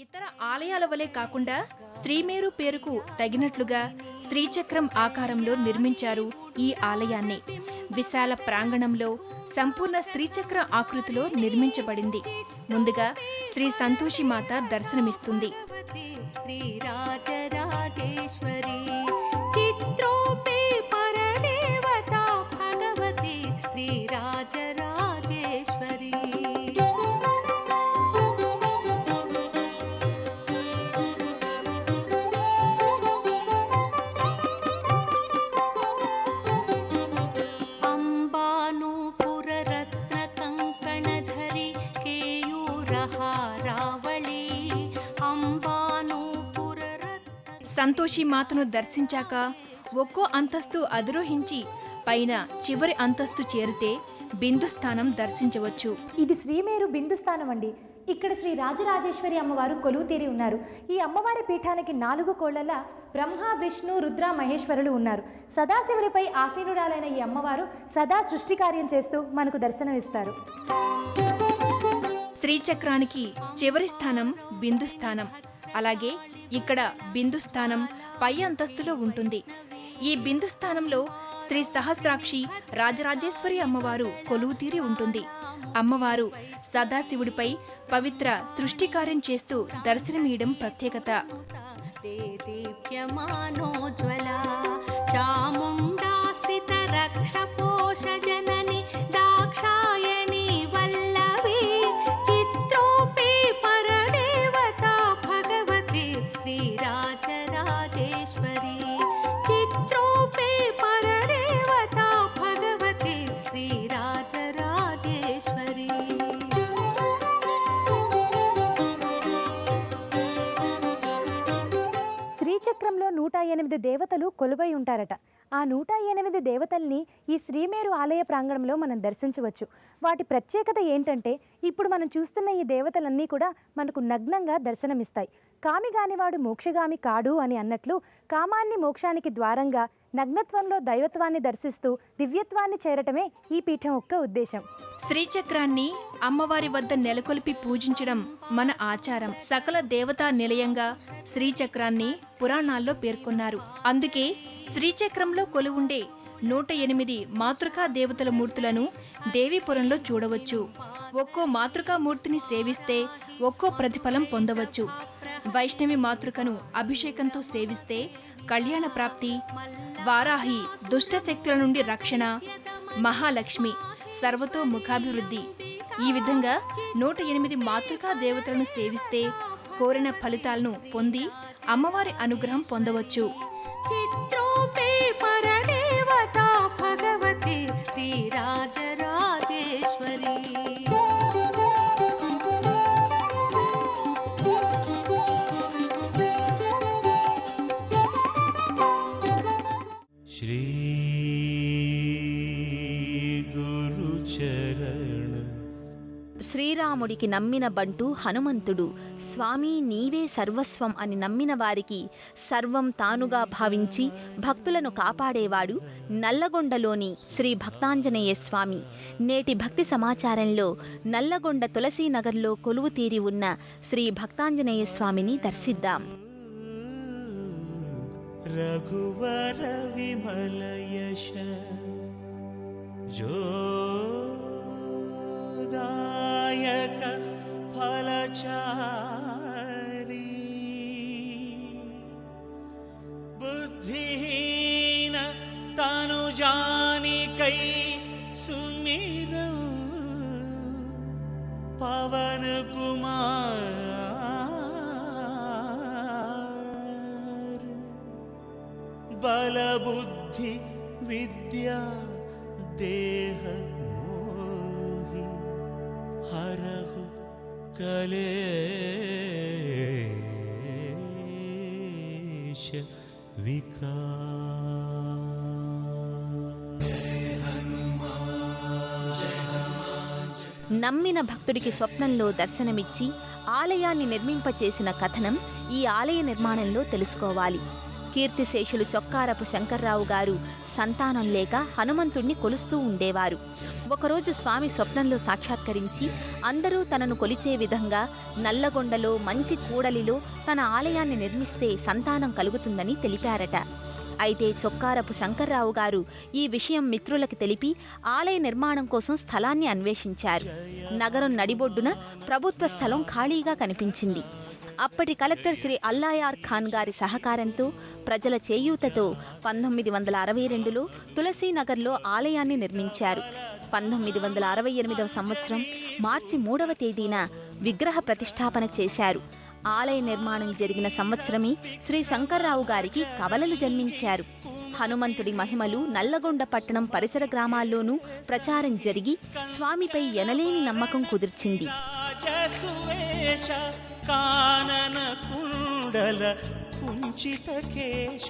ఇతర ఆలయాల వలె కాకుండా శ్రీమేరు పేరుకు తగినట్లుగా శ్రీచక్రం ఆకారంలో నిర్మించారు ఈ ఆలయాన్ని. విశాల ప్రాంగణంలో సంపూర్ణ శ్రీచక్ర ఆకృతిలో నిర్మించబడింది. ముందుగా శ్రీ సంతోషి మాత దర్శనమిస్తుంది. సంతోషి మాతను దర్శించాక ఒక్కో అంతస్తు అధిరోహించి పైన చివరి అంతస్తు చేరితే బిందుస్థానం దర్శించవచ్చు. ఇది శ్రీమేరు బిందుస్థానం అండి. ఇక్కడ శ్రీ రాజరాజేశ్వరి అమ్మవారు కొలువు తీరి ఉన్నారు. ఈ అమ్మవారి పీఠానికి 4 కోళ్లలా బ్రహ్మ, విష్ణు, రుద్ర, మహేశ్వరులు ఉన్నారు. సదాశివుడిపై ఆసీనురాలైన ఈ అమ్మవారు సదా సృష్టి కార్యం చేస్తూ మనకు దర్శనమిస్తారు. శ్రీచక్రానికి చివరి స్థానం బిందుస్థానం. అలాగే ఇక్కడ బిందుస్థానం పై అంతస్తులో ఉంటుంది. ఈ బిందుస్థానంలో శ్రీ సహస్రాక్షి రాజరాజేశ్వరి అమ్మవారు కొలువు తీరి ఉంటుంది. అమ్మవారు సదాశివుడిపై పవిత్ర సృష్టి కార్యం చేస్తూ దర్శనమీయడం ప్రత్యేకత. శ్రీచక్రంలో 108 దేవతలు కొలువై ఉంటారట. ఆ 108 దేవతల్ని ఈ శ్రీమేరు ఆలయ ప్రాంగణంలో మనం దర్శించవచ్చు. వాటి ప్రత్యేకత ఏంటంటే ఇప్పుడు మనం చూస్తున్న ఈ దేవతలన్నీ కూడా మనకు నగ్నంగా దర్శనమిస్తాయి. కామిగానివాడు మోక్షగామి కాడు అని అన్నట్లు కామాన్ని మోక్షానికి ద్వారంగా నగ్నత్వంలో దైవత్వాన్ని దర్శిస్తూ దివ్యత్వాన్ని చేరటమే ఈ పీఠం యొక్క ఉద్దేశం. శ్రీచక్రాన్ని అమ్మవారి వద్ద నెలకొల్పి పూజించడం మన ఆచారం. సకల దేవతా నిలయంగా శ్రీచక్రాన్ని పురాణాల్లో పేర్కొన్నారు. అందుకే శ్రీచక్రంలో కొలువుండే 108 మాతృకా దేవతల మూర్తులను దేవీపురంలో చూడవచ్చు. ఒక్కో మాతృకా మూర్తిని సేవిస్తే ఒక్కో ప్రతిఫలం పొందవచ్చు. వైష్ణవి మాతృకను అభిషేకంతో సేవిస్తే కళ్యాణ ప్రాప్తి, వారాహి దుష్ట శక్తుల నుండి రక్షణ, మహాలక్ష్మి సర్వతో ముఖాభివృద్ధి. ఈ విధంగా 108 మాతృకా దేవతలను సేవిస్తే కోరిన ఫలితాలను పొంది అమ్మవారి అనుగ్రహం పొందవచ్చు. శ్రీరాముడికి నమ్మిన బంటు హనుమంతుడు. స్వామి నీవే సర్వస్వం అని నమ్మిన వారికి సర్వం తానుగా భావించి భక్తులను కాపాడేవాడు నల్లగొండలోని శ్రీ భక్తాంజనేయ స్వామి. నేటి భక్తి సమాచారంలో నల్లగొండ తులసీనగర్లో కొలువు తీరి ఉన్న శ్రీ భక్తాంజనేయ స్వామిని దర్శిద్దాం. రఘువర విమల యశ దాయక ఫలచారి బుద్ధిహీన తను జానికై సుమిరం పవన కుమార్ బల బుద్ధి విద్యా దేహ హరహు కలేశ నమ్మిన భక్తుడికి స్వప్నంలో దర్శనమిచ్చి ఆలయాన్ని నిర్మింపచేసిన కథనం ఈ ఆలయ నిర్మాణంలో తెలుసుకోవాలి. కీర్తిశేషులు చొక్కారపు శంకర్రావు గారు సంతానం లేక హనుమంతుణ్ణి కొలుస్తూ ఉండేవారు. ఒకరోజు స్వామి స్వప్నంలో సాక్షాత్కరించి అందరూ తనను కొలిచే విధంగా నల్లగొండలో మంచి కూడలిలో తన ఆలయాన్ని నిర్మిస్తే సంతానం కలుగుతుందని తెలిపారట. అయితే చొక్కారపు శంకర్రావు గారు ఈ విషయం మిత్రులకు తెలిపి ఆలయ నిర్మాణం కోసం స్థలాన్ని అన్వేషించారు. నగరం నడిబొడ్డున ప్రభుత్వ స్థలం ఖాళీగా కనిపించింది. అప్పటి కలెక్టర్ శ్రీ అల్లాయార్ ఖాన్ గారి సహకారంతో, ప్రజల చేయూతతో 1962లో తులసీనగర్లో ఆలయాన్ని నిర్మించారు. 1968వ సంవత్సరం మార్చి 3వ తేదీన విగ్రహ ప్రతిష్టాపన చేశారు. ఆలయ నిర్మాణం జరిగిన సంవత్సరమే శ్రీ శంకర్రావు గారికి కవలలు జన్మించారు. హనుమంతుడి మహిమలు నల్లగొండ పట్టణం పరిసర గ్రామాల్లోనూ ప్రచారం జరిగి స్వామిపై ఎనలేని నమ్మకం కుదిర్చింది. కానన కుండల కుంచిత కేశ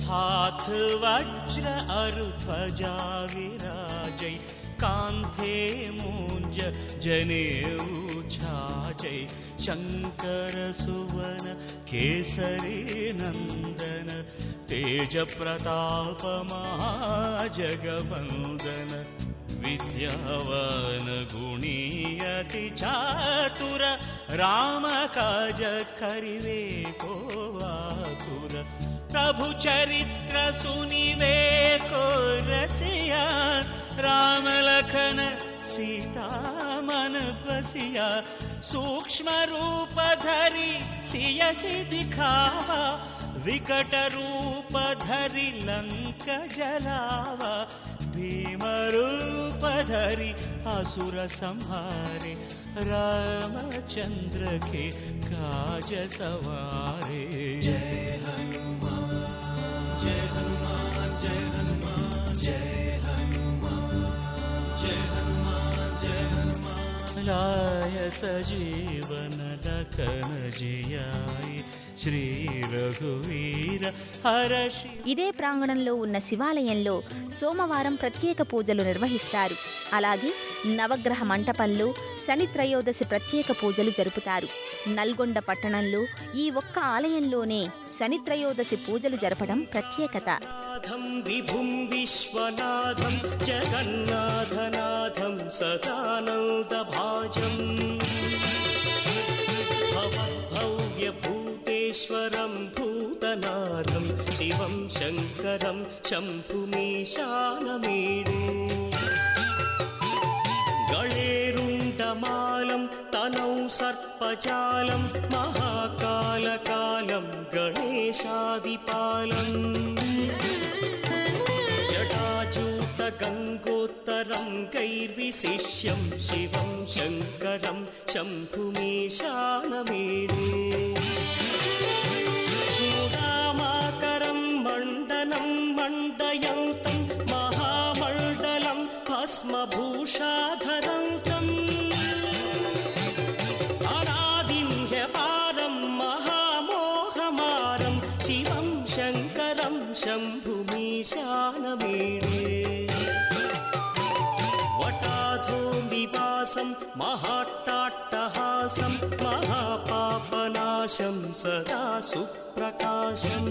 హాథ్ వజ్ర అరు ధ్వజా విరాజై కాంధే మూంజ జనేऊ ఛాజై శంకర సువన కేసరి నందన తేజ ప్రతాప మహాజగవందన విద్యావాన్ గుణీ అతి చాతుర రామ కాజ కరివే కో ఆతుర ప్రభు చరిత్ర సునివే కో రసియా రామ లఖన सीता मन बसिया सूक्ष्म रूप धरि सियहि दिखावा विकट रूप धरि लंक जलावा भीम रूप धरि असुर संहारे रामचंद्र के काज सवारे जय हनुमान जय हनुमान जय हनुमान जय लाय सजीवन लखन जियाय శ్రీ రఘువీర హరషి. ఇదే ప్రాంగణంలో ఉన్న శివాలయంలో సోమవారం ప్రత్యేక పూజలు నిర్వహిస్తారు. అలాగే నవగ్రహ మంటపంలో శని త్రయోదశి ప్రత్యేక పూజలు జరుపుతారు. నల్గొండ పట్టణంలో ఈ ఒక్క ఆలయంలోనే శని త్రయోదశి పూజలు జరపడం ప్రత్యేకత. విభుం విశ్వనాథం జగన్నాథనాథం సదానంద భాజం భవ్యభూతేశ్వరం భూతనాథం శివం శంకరం శంభుమీశానమీడే గళేరుండమాలం తనౌ సర్పజాలం మహాకాలకాలం గణేశాదిపాలం జటాజూత గంగోత్తరం గైర్విశిష్యం శివం శంకరం శంభుమీశానమీడే ముదామాకరం మండనం మండయంతం మహామండలం భస్మభూషాధరంతం అనాదిం హ్యపారం మహామోహమారం శివం శంకరం శంభుమీశానమీడే వటాధో నివాసం మహాట్టాట్టహాసం మహాపాపనాశం సదా సుప్రకాశం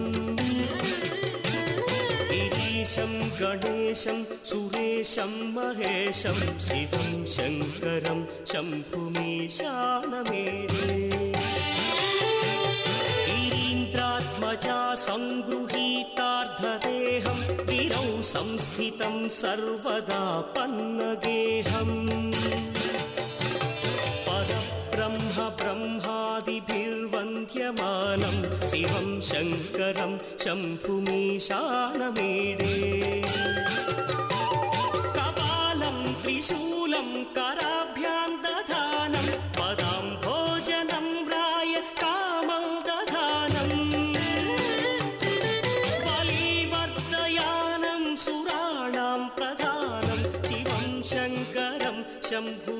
గిరీశం గణేశం సురేశం మహేశం శివం శంకరం శంభుమీశానమీడే గిరీంద్రాత్మజా సంగృహీతార్ధదేహం గిరౌ సంస్థితం సర్వదా పన్నగేహం పరబ్రహ్మ బ్రహ్మాదిభిర్వంద్యమానం శివం శంకరం శంభుమీశానమీడే కపాలం త్రిశూలం కరాభ్యాం దధానం పదాం భోజనం రాయ కామం దధానం బలివర్ధయానం సురాణాం ప్రధానం శివం శంకరం శంభుమీశానమీడే